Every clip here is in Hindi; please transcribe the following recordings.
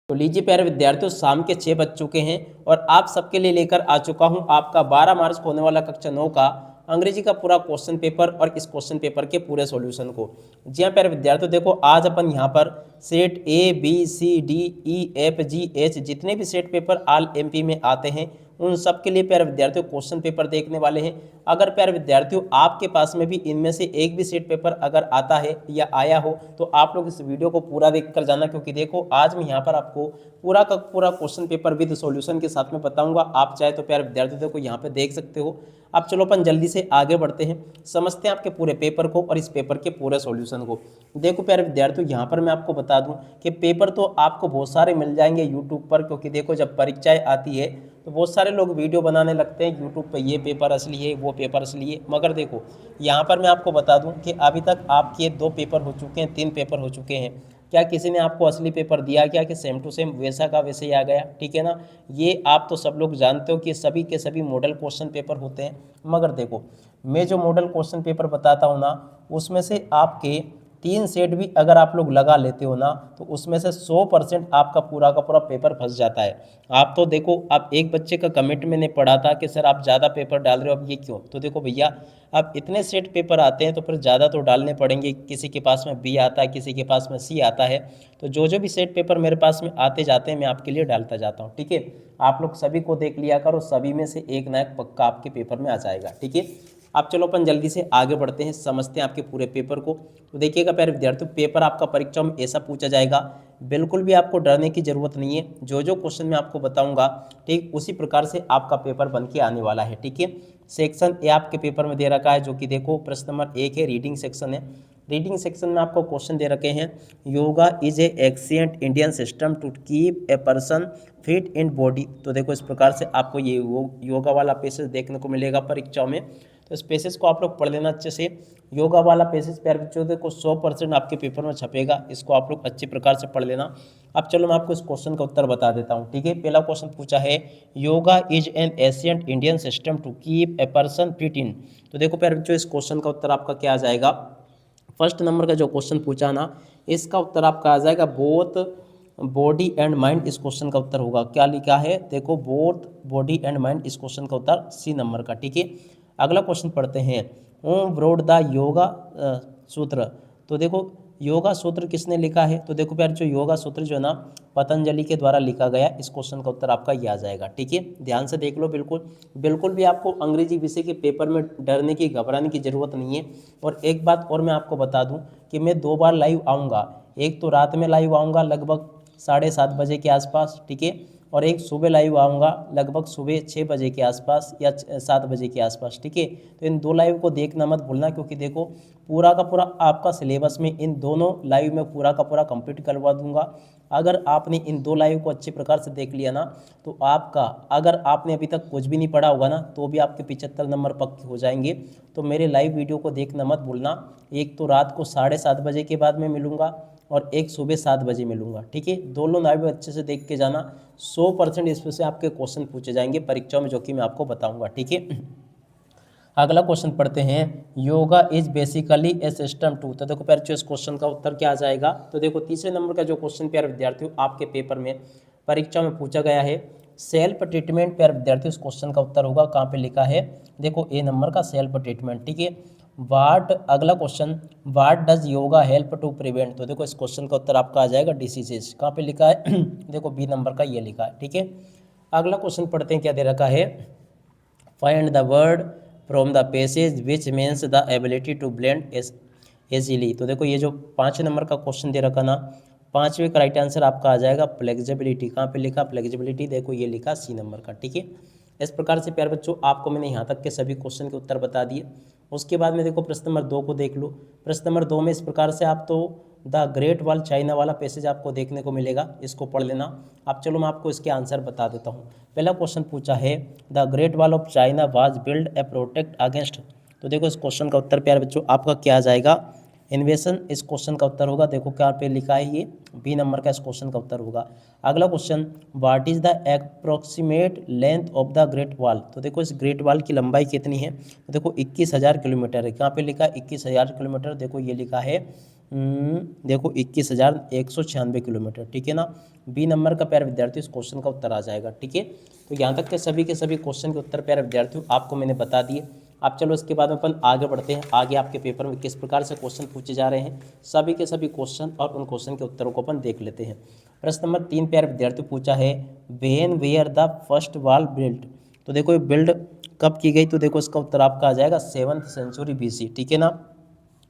तो लीजिए प्यारे विद्यार्थियों, शाम के 6 बज चुके हैं और आप सबके लिए लेकर आ चुका हूं आपका 12 मार्च को होने वाला कक्षा 9 का अंग्रेजी का पूरा क्वेश्चन पेपर और इस क्वेश्चन पेपर के पूरे सॉल्यूशन को। जी हाँ प्यारे विद्यार्थियों, देखो आज अपन यहां पर set A B C D E F G H जितने भी सेट पेपर ऑल एमपी में आते हैं उन सब के लिए प्यारे विद्यार्थियों क्वेश्चन पेपर देखने वाले हैं। अगर प्यारे विद्यार्थियों आपके पास में भी इनमें से एक भी सेट पेपर अगर आता है या आया हो तो आप लोग इस वीडियो को पूरा देख कर जाना, क्योंकि देखो आज मैं यहाँ पर आपको पूरा का पूरा क्वेश्चन पेपर विद सॉल्यूशन के साथ में बताऊंगा। आप चाहे तो प्यारे विद्यार्थियों देखो यहाँ पे देख सकते हो। अब चलो अपन जल्दी से आगे बढ़ते हैं, समझते हैं आपके पूरे पेपर को और इस पेपर के पूरे सॉल्यूशन को। देखो प्यारे विद्यार्थियों, यहाँ पर मैं आपको बता दूं कि पेपर तो आपको बहुत सारे मिल जाएंगे यूट्यूब पर, क्योंकि देखो जब परीक्षाएं आती है तो बहुत सारे लोग वीडियो बनाने लगते हैं यूट्यूब पर, ये पेपर असली है वो पेपर असली है। मगर देखो यहाँ पर मैं आपको बता दूं कि अभी तक आपके 2 पेपर हो चुके हैं, 3 पेपर हो चुके हैं। क्या किसी ने आपको असली पेपर दिया क्या कि सेम टू सेम वैसा का वैसे ही आ गया? ठीक है ना, ये आप तो सब लोग जानते हो कि सभी के सभी मॉडल क्वेश्चन पेपर होते हैं। मगर देखो मैं जो मॉडल क्वेश्चन पेपर बताता हूँ ना, उसमें से आपके 3 सेट भी अगर आप लोग लगा लेते हो ना तो उसमें से 100% आपका पूरा का पूरा पेपर फंस जाता है। आप तो देखो, आप एक बच्चे का कमेंट मैंने पढ़ा था कि सर आप ज़्यादा पेपर डाल रहे हो, अब ये क्यों? तो देखो भैया, अब इतने सेट पेपर आते हैं तो फिर ज़्यादा तो डालने पड़ेंगे। किसी के पास में बी आता है, किसी के पास में सी आता है, तो जो जो भी सेट पेपर मेरे पास में आते जाते हैं मैं आपके लिए डालता जाता हूँ। ठीक है, आप लोग सभी को देख लिया करो, सभी में से एक ना एक पक्का आपके पेपर में आ जाएगा। ठीक है, अब चलो अपन जल्दी से आगे बढ़ते हैं, समझते हैं आपके पूरे पेपर को। तो देखिएगा प्यारे विद्यार्थियों, पेपर आपका परीक्षा में ऐसा पूछा जाएगा, बिल्कुल भी आपको डरने की जरूरत नहीं है। जो जो क्वेश्चन मैं आपको बताऊंगा ठीक उसी प्रकार से आपका पेपर बन के आने वाला है। ठीक है, सेक्शन ए आपके पेपर में दे रखा है, जो कि देखो प्रश्न नंबर 1 है, रीडिंग सेक्शन है। रीडिंग सेक्शन में आपको क्वेश्चन दे रखे हैं, yoga is a ancient Indian system to keep a person fit in body. तो देखो इस प्रकार से आपको ये योगा वाला पैसेज देखने को मिलेगा परीक्षाओं में, तो इस पैसेज को आप लोग पढ़ लेना अच्छे से। योगा वाला पैसेज प्यारे बच्चों को 100% आपके पेपर में छपेगा, इसको आप लोग अच्छे प्रकार से पढ़ लेना। अब चलो मैं आपको इस क्वेश्चन का उत्तर बता देता हूँ। ठीक है, पहला क्वेश्चन पूछा है, yoga is an ancient Indian system to keep a person fit in. तो देखो प्यारे बच्चों, इस क्वेश्चन का उत्तर आपका क्या आ जाएगा? फर्स्ट नंबर का जो क्वेश्चन पूछा ना, इसका उत्तर आपका आ जाएगा बोथ बॉडी एंड माइंड। इस क्वेश्चन का उत्तर होगा, क्या लिखा है देखो, बोथ बॉडी एंड माइंड। इस क्वेश्चन का उत्तर सी नंबर का। ठीक है, अगला क्वेश्चन पढ़ते हैं, ओम ब्रोड द योगा सूत्र। तो देखो योगा सूत्र किसने लिखा है? तो देखो प्यार, जो योगा सूत्र जो है ना पतंजलि के द्वारा लिखा गया, इस क्वेश्चन का उत्तर आपका ये आ जाएगा। ठीक है, ध्यान से देख लो, बिल्कुल बिल्कुल भी आपको अंग्रेजी विषय के पेपर में डरने की घबराने की जरूरत नहीं है। और एक बात और मैं आपको बता दूं कि मैं 2 बार लाइव आऊँगा, एक तो रात में लाइव आऊँगा लगभग 7:30 बजे के आसपास। ठीक है, और एक सुबह लाइव आऊँगा लगभग सुबह 6 बजे के आसपास या 7 बजे के आसपास। ठीक है, तो इन 2 लाइव को देखना मत भूलना, क्योंकि देखो पूरा का पूरा आपका सिलेबस में इन दोनों लाइव में पूरा का पूरा कंप्लीट करवा दूंगा। अगर आपने इन 2 लाइव को अच्छे प्रकार से देख लिया ना तो आपका, अगर आपने अभी तक कुछ भी नहीं पढ़ा होगा ना तो भी आपके 75 नंबर पक्के हो जाएंगे। तो मेरे लाइव वीडियो को देखना मत भूलना, एक तो रात को 7:30 बजे के बाद में मिलूंगा और एक सुबह 7 बजे मिलूंगा। ठीक है, दोनों लाइव अच्छे से देख के जाना, 100% इसमें से आपके क्वेश्चन पूछे जाएंगे परीक्षाओं में, जो कि मैं आपको बताऊंगा। ठीक है, अगला क्वेश्चन पढ़ते हैं, yoga is basically a system to. तो देखो प्यारे, इस क्वेश्चन का उत्तर क्या आ जाएगा? तो देखो तीसरे नंबर का जो क्वेश्चन प्यारे विद्यार्थियों आपके पेपर में परीक्षा में पूछा गया है, सेल्फ ट्रीटमेंट। प्यारे विद्यार्थियों इस क्वेश्चन का उत्तर होगा, कहाँ पे लिखा है? देखो ए नंबर का सेल्फ ट्रीटमेंट। ठीक है, वाट, अगला question, what does yoga help to prevent. तो देखो इस क्वेश्चन का उत्तर आपका आ जाएगा डिसीजेज, कहाँ पे लिखा है? देखो बी नंबर का ये लिखा है। ठीक है, अगला क्वेश्चन पढ़ते हैं, क्या दे रखा है, find the word from the passage which means the ability to blend easily. तो देखो ये जो 5 नंबर का क्वेश्चन दे रखा ना, 5वें का राइट आंसर आपका आ जाएगा फ्लेक्सिबिलिटी। कहाँ पे लिखा फ्लेक्सिबिलिटी? देखो ये लिखा सी नंबर का। ठीक है, इस प्रकार से प्यारे बच्चों आपको मैंने यहाँ तक के सभी क्वेश्चन के उत्तर बता दिए। उसके बाद में देखो प्रश्न नंबर 2 को देख लो। प्रश्न नंबर 2 में इस प्रकार से आप तो द ग्रेट वॉल चाइना वाला पैसेज आपको देखने को मिलेगा, इसको पढ़ लेना। अब चलो मैं आपको इसके आंसर बता देता हूँ। पहला क्वेश्चन पूछा है, the great wall of China was build a protect against. तो देखो इस क्वेश्चन का उत्तर प्यारे बच्चों आपका क्या आ जाएगा? इन्वेशन। इस क्वेश्चन का उत्तर होगा, देखो क्या पे लिखा है, ये बी नंबर का इस क्वेश्चन का उत्तर होगा। अगला question, what is the approximate length of the great wall. तो देखो इस ग्रेट वॉल की लंबाई कितनी है? तो देखो 21,000 किलोमीटर है। कहाँ पे लिखा है? 21,000 किलोमीटर। देखो ये लिखा है देखो 21,196 किलोमीटर, ठीक है ना। बी नंबर का प्यारे विद्यार्थियों इस क्वेश्चन का उत्तर आ जाएगा, ठीक है। तो यहाँ तक के सभी क्वेश्चन के उत्तर प्यारे विद्यार्थियों आपको मैंने बता दिए। अब चलो इसके बाद में अपन आगे बढ़ते हैं, आगे आपके पेपर में किस प्रकार से क्वेश्चन पूछे जा रहे हैं, सभी के सभी क्वेश्चन और उन क्वेश्चन के उत्तरों को अपन देख लेते हैं। प्रश्न नंबर 3 प्यारे विद्यार्थियों पूछा है, when were the first wall built. तो देखो ये बिल्ड कब की गई, तो देखो इसका उत्तर आपका आ जाएगा 7th सेंचुरी BC, ठीक है ना।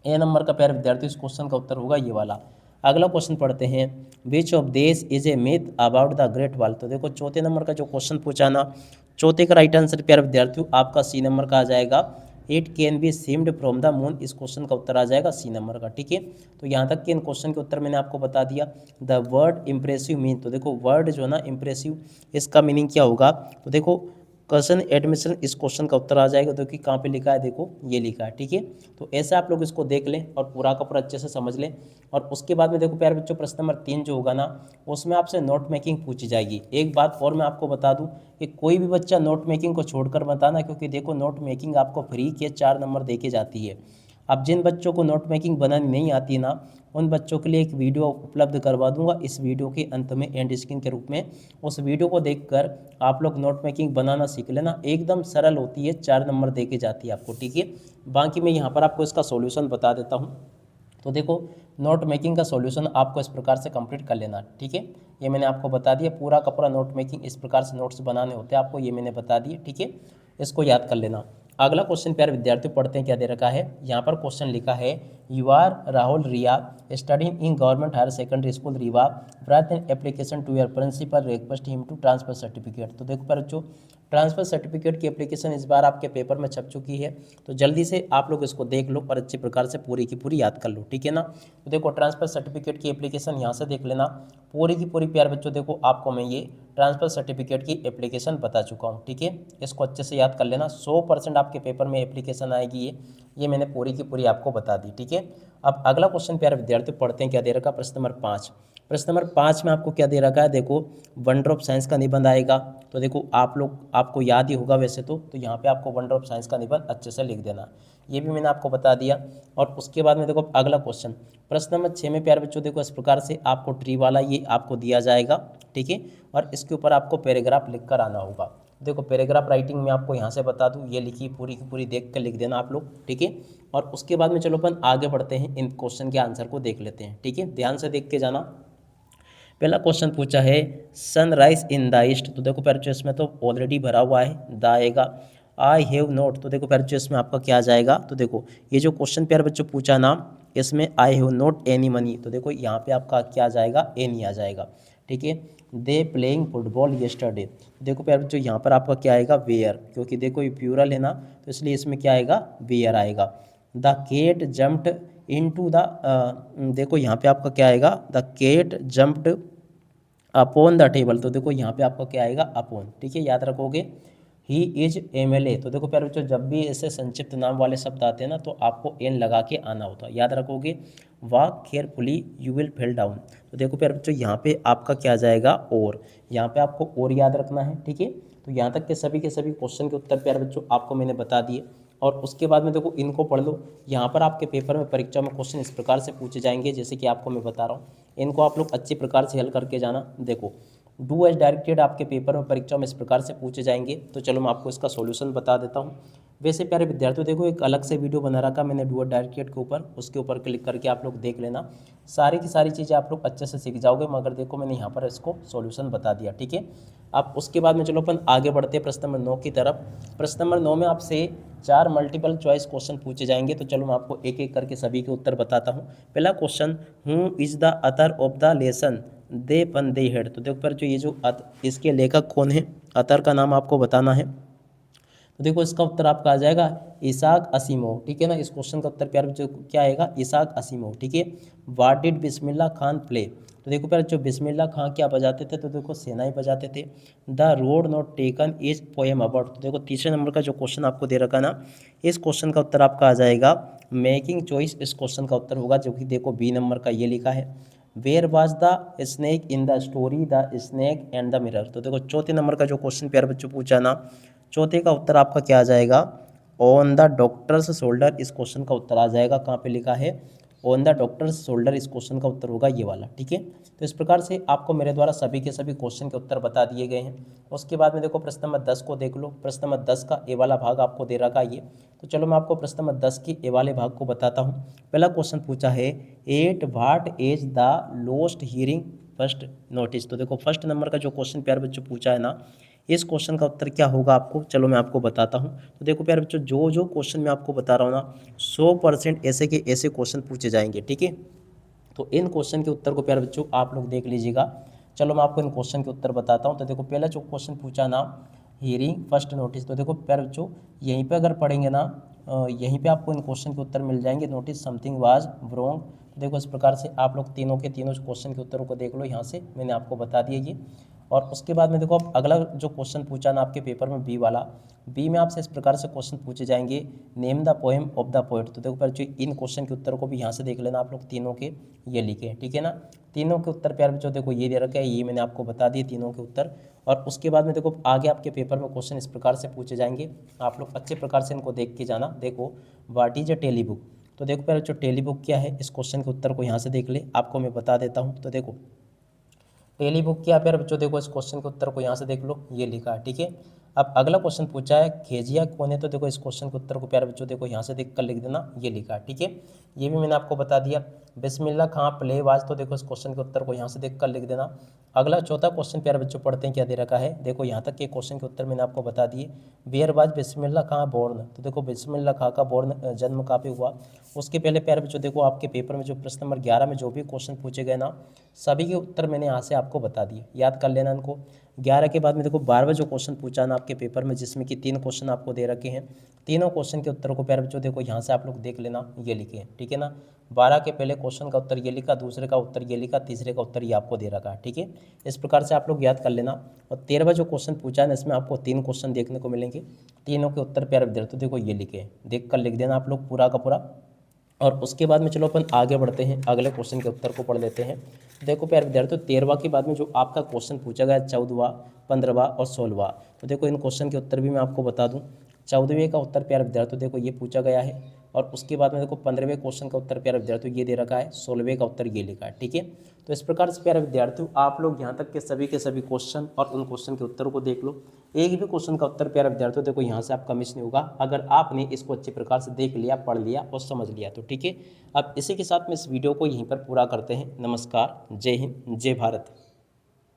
ए नंबर का प्यारे विद्यार्थी इस क्वेश्चन का उत्तर होगा ये वाला। अगला क्वेश्चन पढ़ते हैं, which of this is a myth about the great wall. तो देखो चौथे नंबर का जो क्वेश्चन पूछा ना, चौथे का राइट आंसर प्यारे विद्यार्थियों आपका सी नंबर का आ जाएगा, it can be seemed from the moon. इस क्वेश्चन का उत्तर आ जाएगा सी नंबर का, ठीक है। तो यहाँ तक के इन क्वेश्चन के उत्तर मैंने आपको बता दिया। द वर्ड इंप्रेसिव मीन, तो देखो वर्ड जो है ना इंप्रेसिव, इसका मीनिंग क्या होगा, तो देखो क्वेश्चन एडमिशन इस क्वेश्चन का उत्तर आ जाएगा। तो कि कहाँ पे लिखा है, देखो ये लिखा है, ठीक है। तो ऐसे आप लोग इसको देख लें और पूरा का पूरा अच्छे से समझ लें। और उसके बाद में देखो प्यारे बच्चों प्रश्न नंबर 3 जो होगा ना, उसमें आपसे नोट मेकिंग पूछी जाएगी। एक बात और मैं आपको बता दूं कि कोई भी बच्चा नोट मेकिंग को छोड़कर बताना, क्योंकि देखो नोट मेकिंग आपको फ्री के 4 नंबर दे के जाती है। अब जिन बच्चों को नोट मेकिंग बनानी नहीं आती ना, उन बच्चों के लिए एक वीडियो उपलब्ध करवा दूंगा इस वीडियो के अंत में एंड स्क्रीन के रूप में। उस वीडियो को देखकर आप लोग नोट मेकिंग बनाना सीख लेना, एकदम सरल होती है, 4 नंबर दे के जाती है आपको, ठीक है। बाकी मैं यहाँ पर आपको इसका सॉल्यूशन बता देता हूँ। तो देखो नोट मेकिंग का सॉल्यूशन आपको इस प्रकार से कंप्लीट कर लेना, ठीक है। ये मैंने आपको बता दिया, पूरा का पूरा नोट मेकिंग इस प्रकार से नोट्स बनाने होते हैं आपको, ये मैंने बता दिए, ठीक है। इसको याद कर लेना। अगला क्वेश्चन प्यारे विद्यार्थी पढ़ते हैं, क्या दे रखा है यहाँ पर क्वेश्चन लिखा है, you are Rahul Riya studying in government higher secondary school Rewa, write an application to your principal request him to transfer certificate. तो देखो पर जो ट्रांसफर सर्टिफिकेट की एप्लीकेशन इस बार आपके पेपर में छप चुकी है, तो जल्दी से आप लोग इसको देख लो और अच्छी प्रकार से पूरी की पूरी याद कर लो, ठीक है ना। तो देखो ट्रांसफर सर्टिफिकेट की एप्लीकेशन यहाँ से देख लेना, पूरी की पूरी प्यार बच्चों देखो आपको मैं ये ट्रांसफर सर्टिफिकेट की एप्लीकेशन बता चुका हूँ, ठीक है। इसको अच्छे से याद कर लेना, 100% आपके पेपर में एप्लीकेशन आएगी ये मैंने पूरी की पूरी आपको बता दी, ठीक है। अब अगला क्वेश्चन प्यारे विद्यार्थी पढ़ते हैं, क्या दे रखा प्रश्न नंबर 5। प्रश्न नंबर 5 में आपको क्या दे रखा है, देखो वंडर ऑफ साइंस का निबंध आएगा। तो देखो आपको याद ही होगा वैसे तो यहाँ पे आपको वंडर ऑफ साइंस का निबंध अच्छे से लिख देना, ये भी मैंने आपको बता दिया। और उसके बाद में देखो अगला क्वेश्चन प्रश्न नंबर 6 में प्यारे बच्चों देखो इस प्रकार से आपको ट्री वाला ये आपको दिया जाएगा, ठीक है। और इसके ऊपर आपको पैराग्राफ लिख कर आना होगा। देखो पैराग्राफ राइटिंग में आपको यहाँ से बता दूँ, ये लिखी पूरी की पूरी देख कर लिख देना आप लोग, ठीक है। और उसके बाद में चलो अपन आगे बढ़ते हैं, इन क्वेश्चन के आंसर को देख लेते हैं, ठीक है। ध्यान से देख के जाना। पहला क्वेश्चन पूछा है, सनराइज इन द ईस्ट। तो देखो प्यारे इसमें तो ऑलरेडी भरा हुआ है, द आएगा। आई हैव नोट, तो देखो प्यारे इसमें आपका क्या आ जाएगा, तो देखो ये जो क्वेश्चन प्यारे बच्चों पूछा ना, इसमें I have note any money, तो देखो यहाँ पे आपका क्या आ जाएगा, एनी आ जाएगा, ठीक है। दे प्लेइंग फुटबॉल येस्टरडे, देखो प्यारे बच्चों यहाँ पर आपका क्या आएगा, वेयर, क्योंकि देखो ये प्यूरल है ना, तो इसलिए इसमें क्या आएगा, वेयर आएगा। The cat jumped into the, देखो यहाँ पे आपका क्या आएगा, the cat jumped upon the table, तो देखो यहाँ पे आपका क्या आएगा, अपॉन, ठीक है, याद रखोगे। ही इज MLA, तो देखो प्यारे बच्चों जब भी ऐसे संक्षिप्त नाम वाले शब्द आते हैं ना, तो आपको एन लगा के आना होता है, याद रखोगे। Walk carefully you will fell down, तो देखो प्यारे बच्चों यहाँ पे आपका क्या आ जाएगा, और यहाँ पे आपको और याद रखना है, ठीक है। तो यहाँ तक के सभी क्वेश्चन के उत्तर प्यारे बच्चों आपको मैंने बता दिए। और उसके बाद में देखो इनको पढ़ लो, यहाँ पर आपके पेपर में परीक्षा में क्वेश्चन इस प्रकार से पूछे जाएंगे जैसे कि आपको मैं बता रहा हूँ, इनको आप लोग अच्छी प्रकार से हल करके जाना। देखो डू एज डायरेक्टेड आपके पेपर में परीक्षा में इस प्रकार से पूछे जाएंगे, तो चलो मैं आपको इसका सॉल्यूशन बता देता हूँ। वैसे प्यारे विद्यार्थियों देखो एक अलग से वीडियो बना रखा मैंने डू एज डायरेक्टेड के ऊपर, उसके ऊपर क्लिक करके आप लोग देख लेना, सारी की सारी चीज़ें आप लोग अच्छे से सीख जाओगे। मगर देखो मैंने यहाँ पर इसको सॉल्यूशन बता दिया, ठीक है। अब उसके बाद में चलो अपन आगे बढ़ते हैं प्रश्न नंबर 9 की तरफ। प्रश्न नंबर 9 में आपसे 4 मल्टीपल चॉइस क्वेश्चन पूछे जाएंगे, तो चलो मैं आपको एक एक करके सभी के उत्तर बताता हूँ। पहला question, who is the author of the lesson the pen the head, तो देखो पर जो ये जो इसके लेखक कौन है, अथर का नाम आपको बताना है। तो देखो इसका उत्तर आपका आ जाएगा इसाक असीमोव, ठीक है ना। इस क्वेश्चन का उत्तर प्यार जो क्या आएगा, इसाक असीमोव, ठीक है। What did Bismillah Khan play, तो देखो प्यार जो बिस्मिल्लाह खान क्या बजाते थे, तो देखो सेनाई बजाते थे। The road not taken is poem about, तो देखो तीसरे नंबर का जो क्वेश्चन आपको दे रखा ना, इस क्वेश्चन का उत्तर आपका आ जाएगा मेकिंग चॉइस, इस क्वेश्चन का उत्तर होगा, जो कि देखो बी नंबर का ये लिखा है। Where was the snake in the story the snake and the mirror, तो देखो चौथे नंबर का जो क्वेश्चन प्यार बच्चों पूछा ना, चौथे का उत्तर आपका क्या आ जाएगा, ऑन द डॉक्टर्स शोल्डर, इस क्वेश्चन का उत्तर आ जाएगा, कहाँ पे लिखा है, ऑन द डॉक्टर्स शोल्डर, इस क्वेश्चन का उत्तर होगा ये वाला। ठीक है, तो इस प्रकार से आपको मेरे द्वारा सभी के सभी क्वेश्चन के उत्तर बता दिए गए हैं। उसके बाद में देखो प्रश्न नंबर 10 को देख लो। प्रश्न नंबर 10 का ए वाला भाग आपको दे रखा है ये। तो चलो मैं आपको प्रश्न नंबर 10 के ए वाले भाग को बताता हूँ। पहला क्वेश्चन पूछा है, at what age the lost hearing first notice. तो देखो फर्स्ट नंबर का जो क्वेश्चन प्यारे बच्चों पूछा है ना, इस क्वेश्चन का उत्तर क्या होगा आपको, चलो मैं आपको बताता हूँ। तो देखो प्यारे बच्चों, जो जो क्वेश्चन मैं आपको बता रहा हूँ ना, 100% ऐसे के ऐसे क्वेश्चन पूछे जाएंगे। ठीक है, तो इन क्वेश्चन के उत्तर को प्यारे बच्चों आप लोग देख लीजिएगा। चलो मैं आपको इन क्वेश्चन के उत्तर बताता हूँ। तो देखो पहला जो क्वेश्चन पूछा ना, हियरिंग फर्स्ट नोटिस, तो देखो प्यारे बच्चों यहीं पे अगर पढ़ेंगे ना, यहीं पे आपको इन क्वेश्चन के उत्तर मिल जाएंगे। Notice something was wrong. तो देखो इस प्रकार से आप लोग तीनों के तीनों क्वेश्चन के उत्तरों को देख लो, यहाँ से मैंने आपको बता दिया ये। और उसके बाद में देखो अब अगला जो क्वेश्चन पूछा ना आपके पेपर में, बी वाला, बी में आपसे इस प्रकार से क्वेश्चन पूछे जाएंगे, name the poem of the poet. तो देखो प्यारे बच्चों इन क्वेश्चन के उत्तर को भी यहाँ से देख लेना आप लोग, तीनों के ये लिखे। ठीक है ना, तीनों के उत्तर प्यारे बच्चों देखो ये दे रखा है, ये मैंने आपको बता दिए तीनों के उत्तर। और उसके बाद में देखो आगे आपके पेपर में क्वेश्चन इस प्रकार से पूछे जाएंगे, आप लोग अच्छे प्रकार से इनको देख के जाना। देखो what is a tele book. तो देखो प्यारे बच्चों टेली बुक क्या है, इस क्वेश्चन के उत्तर को यहाँ से देख ले, आपको मैं बता देता हूँ। तो देखो टेली बुक क्या प्यारे बच्चों, देखो इस क्वेश्चन के उत्तर को यहाँ से देख लो, ये लिखा है। ठीक है, अब अगला क्वेश्चन पूछा है, खेजिया कौन है। तो देखो इस क्वेश्चन के उत्तर को प्यारे बच्चों देखो यहाँ से देख कर लिख देना, ये लिखा है। ठीक है, ये भी मैंने आपको बता दिया। बिस्मिल्लाह खां प्लेबाज, तो देखो इस क्वेश्चन के उत्तर को यहाँ से देख कर लिख देना। अगला चौथा क्वेश्चन प्यारे बच्चों पढ़ते हैं क्या दे रखा है। देखो यहाँ तक के क्वेश्चन के उत्तर मैंने आपको बता दिए। Where was Bismillah Khan born. तो देखो बिस्मिल्लाह खां का बोर्न जन्म कहाँ पे हुआ। उसके पहले प्यारे बच्चों देखो आपके पेपर में जो प्रश्न नंबर 11 में जो भी क्वेश्चन पूछे गए ना, सभी के उत्तर मैंने यहाँ से आपको बता दिए, याद कर लेना इनको। 11 के बाद में देखो 12वां जो क्वेश्चन पूछा ना आपके पेपर में, जिसमें कि 3 क्वेश्चन आपको दे रखे हैं, तीनों क्वेश्चन के उत्तरों को प्यारे बच्चों देखो यहाँ से आप लोग देख लेना, ये लिखे हैं। ठीक है ना, 12 के पहले क्वेश्चन का उत्तर ये लिखा, दूसरे का उत्तर ये लिखा, तीसरे का उत्तर ये आपको दे रखा है। ठीक है, इस प्रकार से आप लोग याद कर लेना। और 13वां जो क्वेश्चन पूछा है ना, इसमें आपको 3 क्वेश्चन देखने को मिलेंगे, तीनों के उत्तर प्यारे विद्यार्थी देखो ये लिखे हैं, देख कर लिख देना आप लोग पूरा का पूरा। और उसके बाद में चलो अपन आगे बढ़ते हैं, अगले क्वेश्चन के उत्तर को पढ़ लेते हैं। देखो प्यारे विद्यार्थियों 13वां के बाद में जो आपका क्वेश्चन पूछा गया 14वां, 15वां और 16वां, तो देखो इन क्वेश्चन के उत्तर भी मैं आपको बता दूं। 14वें का उत्तर प्यारे विद्यार्थियों देखो ये पूछा गया है, और उसके बाद में देखो 15वें क्वेश्चन का उत्तर प्यारे विद्यार्थियों ये दे रखा है, 16वें का उत्तर ये लिखा है। ठीक है, तो इस प्रकार से प्यारे विद्यार्थियों आप लोग यहाँ तक के सभी क्वेश्चन और उन क्वेश्चन के उत्तरों को देख लो। एक भी क्वेश्चन का उत्तर प्यारे विद्यार्थियों देखो यहाँ से आपका मिस नहीं होगा, अगर आपने इसको अच्छे प्रकार से देख लिया, पढ़ लिया और समझ लिया तो। ठीक है, अब इसी के साथ में इस वीडियो को यहीं पर पूरा करते हैं। नमस्कार, जय हिंद, जय भारत।